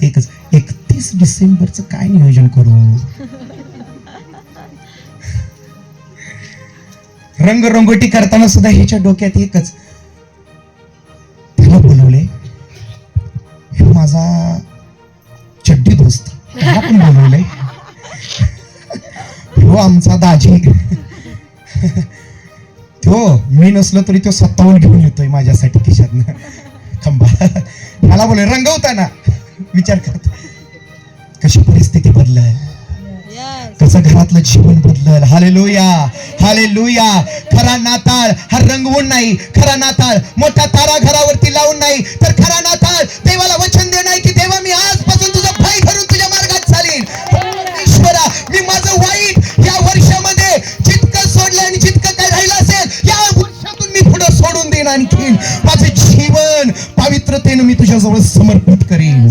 डोक्यात एकच, 31 डिसेंबरचं काय नियोजन करू. रंगरंगोटी करताना सुद्धा ह्याच्या डोक्यात एकच, त्याला बोलवले, हे माझा चड्डी दोस्त त्याला पण बोलवलंय, हो आमचा दाजी, तो मी नसलो तरी तो स्वतःहून घेऊन येतोय माझ्यासाठी खिशातनं खंबा. मला बोले रंगवताना विचार करत कशी परिस्थिती बदलल, कसं घरातलं जीवन बदलल. Hallelujah, hallelujah. खरा नाताळ हा रंगवून नाही, खरा नाताळ मोठा तारा घरावरती लावून नाही, तर खरा नाताळ देवाला वचन देणं आहे की देवा मी आजपासून तुझं भय धरून तुझ्या मार्गात चालेल. ईश्वरा मी माझं वाईट या वर्षामध्ये जितकं सोडलं आणि जितकं काय राहिलं असेल या वर्षातून मी पुढे सोडून देईन, आणखीन माझं जीवन पवित्रतेनं मी तुझ्याजवळ समर्पित करेन.